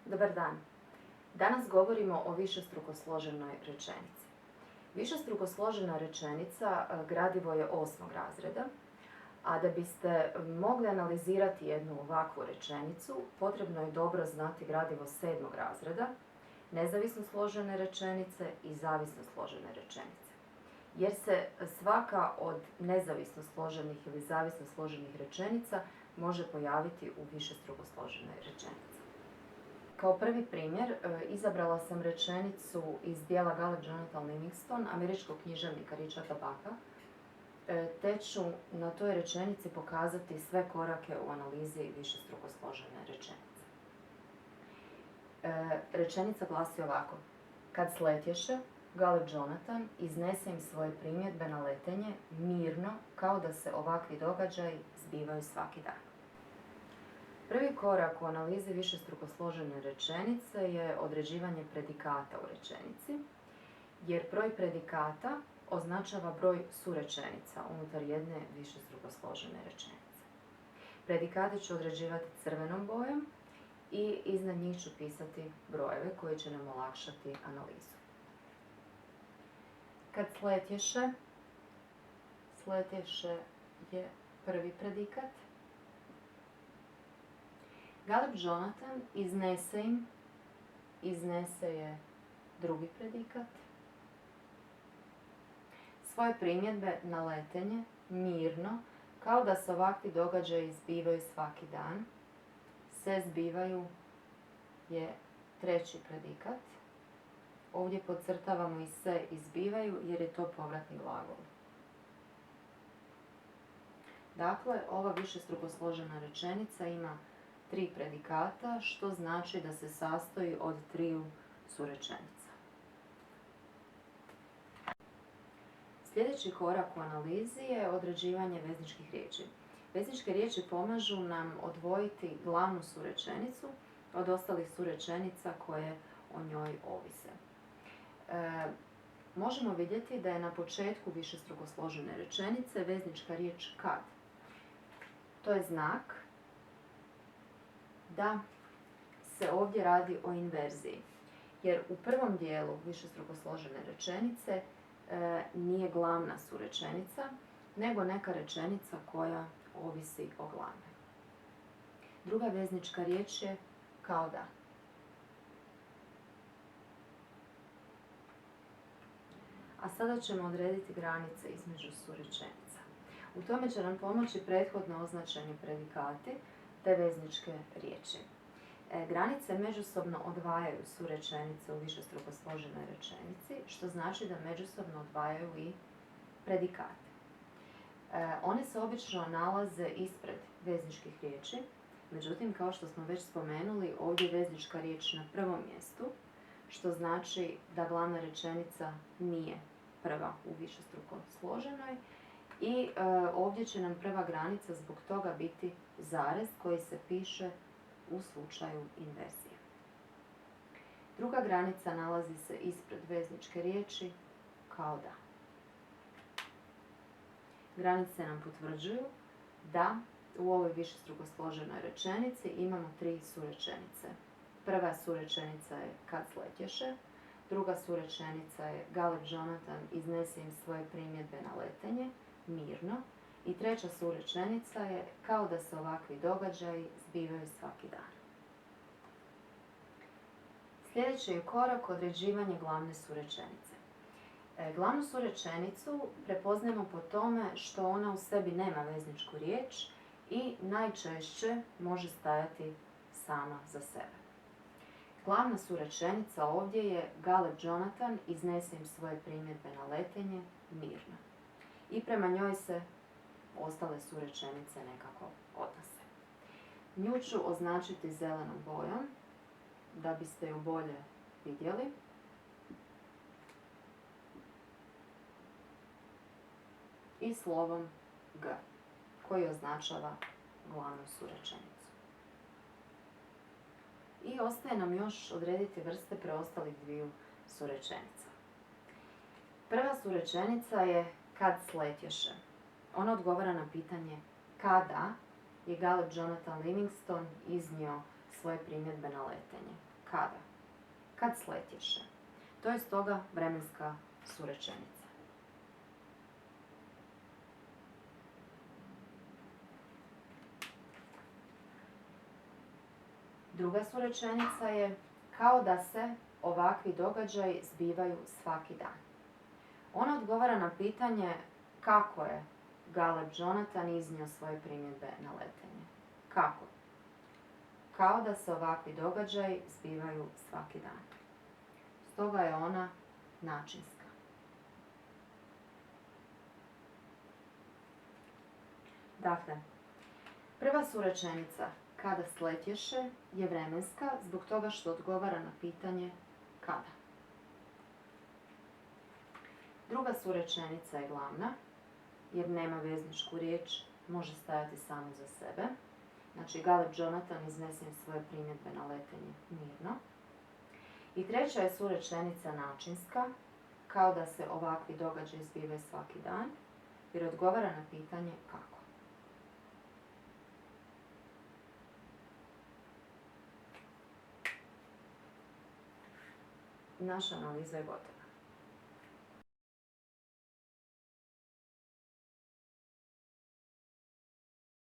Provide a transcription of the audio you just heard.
Dobar dan. Danas govorimo o višestruko složenoj rečenici. Višestruko složena rečenica gradivo je 8. razreda, a da biste mogli analizirati jednu ovakvu rečenicu, potrebno je dobro znati gradivo 7. razreda, nezavisno složene rečenice i zavisno složene rečenice. Jer se svaka od nezavisno složenih ili zavisno složenih rečenica može pojaviti u višestruko složenoj rečenici. Kao prvi primjer izabrala sam rečenicu iz dijela Gallup Jonathan Livingston, američkog književnika Richarda Baka, te ću na toj rečenici pokazati sve korake u analizi višestruko složene rečenice. Rečenica glasi ovako: kad sletješe, Gallup Jonathan iznese im svoje primjedbe na letenje mirno, kao da se ovakvi događaji zbivaju svaki dan. Prvi korak u analizi višestruko složene rečenice je određivanje predikata u rečenici, jer broj predikata označava broj surečenica unutar jedne višestruko složene rečenice. Predikate ću određivati crvenom bojom i iznad njih ću pisati brojeve koji će nam olakšati analizu. Kad sletješe, sletješe je prvi predikat. Gallup Jonathan iznese im, iznese je drugi predikat. Svoje primjedbe na letenje mirno, kao da se ovakvi događaji zbivaju svaki dan, se zbivaju je treći predikat. Ovdje podcrtavamo i se izbivaju jer je to povratni glagol. Dakle, ova višestruko složena rečenica ima 3 predikata, što znači da se sastoji od 3 surečenica. Sljedeći korak u analizi je određivanje vezničkih riječi. Vezničke riječi pomažu nam odvojiti glavnu surečenicu od ostalih surečenica koje o njoj ovise. Možemo vidjeti da je na početku višestruko složene rečenice veznička riječ kad. To je znak da se ovdje radi o inverziji, jer u prvom dijelu višestruko složene rečenice nije glavna surečenica, nego neka rečenica koja ovisi o glavnoj. Druga veznička riječ je kao da. A sada ćemo odrediti granice između surečenica. U tome će nam pomoći prethodno označeni predikati te vezničke riječi. Granice međusobno odvajaju surečenice u višestruko složenoj rečenici, što znači da međusobno odvajaju i predikate. One se obično nalaze ispred vezničkih riječi, međutim, kao što smo već spomenuli, ovdje je veznička riječ na prvom mjestu, što znači da glavna rečenica nije prva u višestruko složenoj i ovdje će nam prva granica zbog toga biti zarez koji se piše u slučaju inverzije. Druga granica nalazi se ispred vezničke riječi kao da. Granice nam potvrđuju da u ovoj višestruko složenoj rečenici imamo 3 surečenice. Prva surečenica je kad sletješe, druga surečenica je Gallup Jonathan iznese im svoje primjedbe na letenje mirno i treća surečenica je kao da se ovakvi događaji zbivaju svaki dan. Sljedeći je korak određivanje glavne surečenice. Glavnu surečenicu prepoznajemo po tome što ona u sebi nema vezničku riječ i najčešće može stajati sama za sebe. Glavna surečenica ovdje je Gallup Jonathan iznese im svoje primjedbe na letenje mirno. I prema njoj se ostale surečenice nekako odnose. Nju ću označiti zelenom bojom da biste ju bolje vidjeli. I slovom G koji označava glavnu surečenicu. I ostaje nam još odrediti vrste preostalih 2 surečenica. Prva surečenica je kad sletješe. Ona odgovara na pitanje kada je Gallup Jonathan Livingston iznio svoje primjedbe na letenje. kada. Kad sletješe. To je stoga vremenska surečenica. Druga surečenica je kao da se ovakvi događaji zbivaju svaki dan. Ona odgovara na pitanje kako je Galeb Jonathan iznio svoje primjedbe na letenje. Kako? Kao da se ovakvi događaji zbivaju svaki dan. Stoga je ona načinska. Dakle, prva surečenica kada sletješe je vremenska zbog toga što odgovara na pitanje kada. Druga surečenica je glavna jer nema vezničku riječ, može stajati samo za sebe. Znači, Galeb Jonathan iznese svoje primjedbe na letenje mirno. I treća je surečenica načinska, kao da se ovakvi događaji zbivaju svaki dan, jer odgovara na pitanje kako. Naša analiza je gotova.